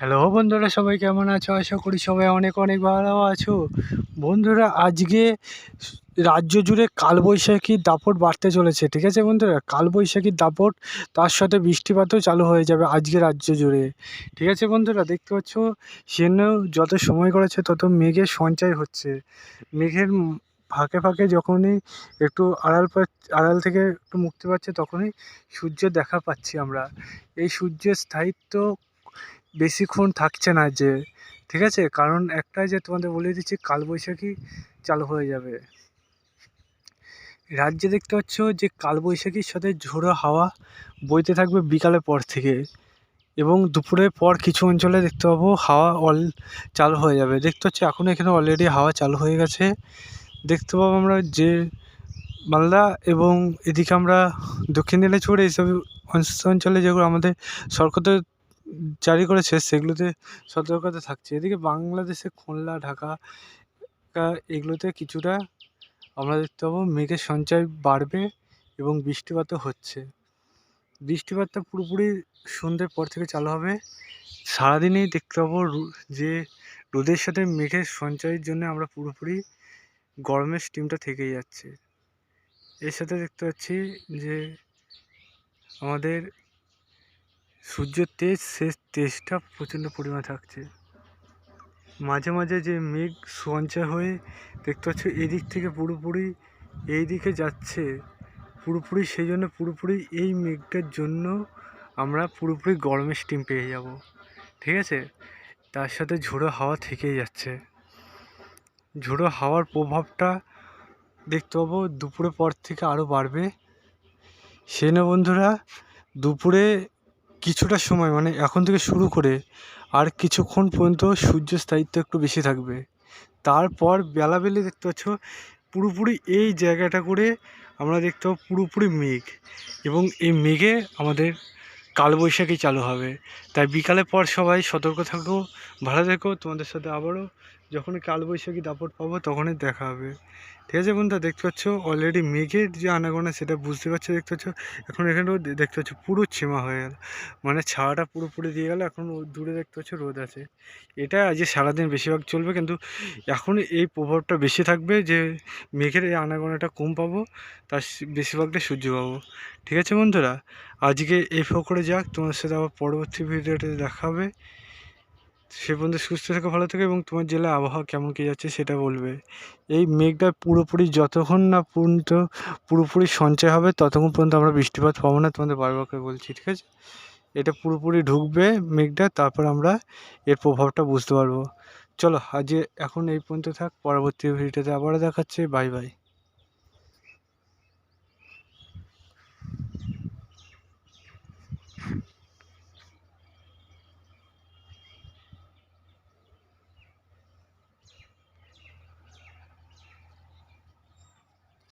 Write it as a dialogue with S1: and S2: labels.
S1: Hello বন্ধুরা, সবাই কেমন আছো? আশা করি সবাই অনেক অনেক ভালো আছো। বন্ধুরা, আজকে রাজ্য জুড়ে কালবৈশাখীর দাপট বাড়তে চলেছে। ঠিক আছে বন্ধুরা, কালবৈশাখীর দাপট, তার সাথে বৃষ্টিপাতও চালু হয়ে যাবে আজকে রাজ্য জুড়ে। ঠিক আছে বন্ধুরা, দেখতে পাচ্ছ সেখানেও যত সময় করেছে তত মেঘের সঞ্চয় হচ্ছে। মেঘের ফাঁকে ফাঁকে যখনই একটু আড়াল থেকে একটু মুক্তি পাচ্ছে, তখনই সূর্যের দেখা পাচ্ছি আমরা। এই সূর্যের স্থায়িত্ব বেশিক্ষণ থাকছে না যে, ঠিক আছে, কারণ একটাই যে তোমাদের বলে দিচ্ছি, কালবৈশাখী চালু হয়ে যাবে রাজ্যে। দেখতে পাচ্ছ যে কালবৈশাখীর সাথে ঝোড়ো হাওয়া বইতে থাকবে বিকালের পর থেকে, এবং দুপুরের পর কিছু অঞ্চলে দেখতে পাবো হাওয়া চালু হয়ে যাবে। দেখতে পাচ্ছি এখন এখানে অলরেডি হাওয়া চালু হয়ে গেছে। দেখতে পাবো আমরা যে মালদা এবং এদিকে আমরা দক্ষিণ দিনাজপুর এইসব অঞ্চলে যেগুলো আমাদের সরকার জারি করেছে, সেগুলোতে সতর্কতা থাকছে। এদিকে বাংলাদেশে খুলনা, ঢাকা এগুলোতে কিছুটা আমরা দেখতে পাবো মেঘের সঞ্চয় বাড়বে এবং বৃষ্টিপাতও হচ্ছে। বৃষ্টিপাতটা পুরোপুরি সন্ধ্যের পর থেকে চালু হবে। সারাদিনেই দেখতে পাবো যে রোদের সাথে মেঘের সঞ্চয়ের জন্য আমরা পুরোপুরি গরমের স্টিমটা থেকেই যাচ্ছে। এর সাথে দেখতে পাচ্ছি যে আমাদের সূর্যের তেজ, সে তেজটা প্রচণ্ড পরিমাণে থাকছে। মাঝে মাঝে যে মেঘ সঞ্চয় হয়ে দেখতে পাচ্ছ এদিক থেকে পুরোপুরি এই দিকে যাচ্ছে পুরোপুরি, সেই জন্য পুরোপুরি এই মেঘটার জন্য আমরা পুরোপুরি গরমের স্টিম পেয়ে যাব। ঠিক আছে, তার সাথে ঝোড়ো হাওয়া থেকেই যাচ্ছে। ঝোড়ো হাওয়ার প্রভাবটা দেখতে পাবো দুপুরের পর থেকে আরও বাড়বে। সেনা বন্ধুরা, দুপুরে কিছুটা সময় মানে এখন থেকে শুরু করে আর কিছুক্ষণ পর্যন্ত সূর্যের স্থায়িত্ব একটু বেশি থাকবে। তারপর বেলাবেলি দেখতে পাচ্ছ পুরোপুরি এই জায়গাটা করে আমরা দেখতে পাবো পুরোপুরি মেঘ, এবং এই মেঘে আমাদের কালবৈশাখী চালু হবে। তাই বিকালের পর সবাই সতর্ক থাকো, ভালো থেকো। তোমাদের সাথে আবারও যখনই কালবৈশাখী দাপট পাবো তখনই দেখা হবে। ঠিক আছে বন্ধুরা, দেখতে পাচ্ছ অলরেডি মেঘের যে আনাগোনা সেটা বুঝতে পারছো। দেখতে পাচ্ছ এখন এখানেও দেখতে পাচ্ছ পুরো ছেমা হয়ে গেল, মানে ছায়াটা পুরোপুরি দিয়ে গেল। এখন দূরে দেখতে পাচ্ছ রোদ আছে। এটা আজকে সারাদিন বেশিরভাগ চলবে, কিন্তু এখন এই প্রভাবটা বেশি থাকবে যে মেঘের এই আনাগোনাটা কম পাবো, তার বেশিরভাগটা সূর্য পাবো। ঠিক আছে বন্ধুরা, আজকে এই করে যাক, তোমার সাথে আবার পরবর্তী ভিডিওতে দেখা হবে। সে পর্যন্ত সুস্থ থেকো, ভালো থেকো, এবং তোমার জেলায় আবহাওয়া কেমন কী যাচ্ছে সেটা বলবে। এই মেঘটা পুরোপুরি যতক্ষণ না পর্যন্ত পুরোপুরি সঞ্চয় হবে ততক্ষণ পর্যন্ত আমরা বৃষ্টিপাত পাবো না, তোমাদের বারবার করে বলছি। ঠিক আছে, এটা পুরোপুরি ঢুকবে মেঘটা, তারপর আমরা এর প্রভাবটা বুঝতে পারবো। চলো আজকে এখন এই পর্যন্ত থাক, পরবর্তী ভিডিওতে আবারও দেখাচ্ছে। Bye bye.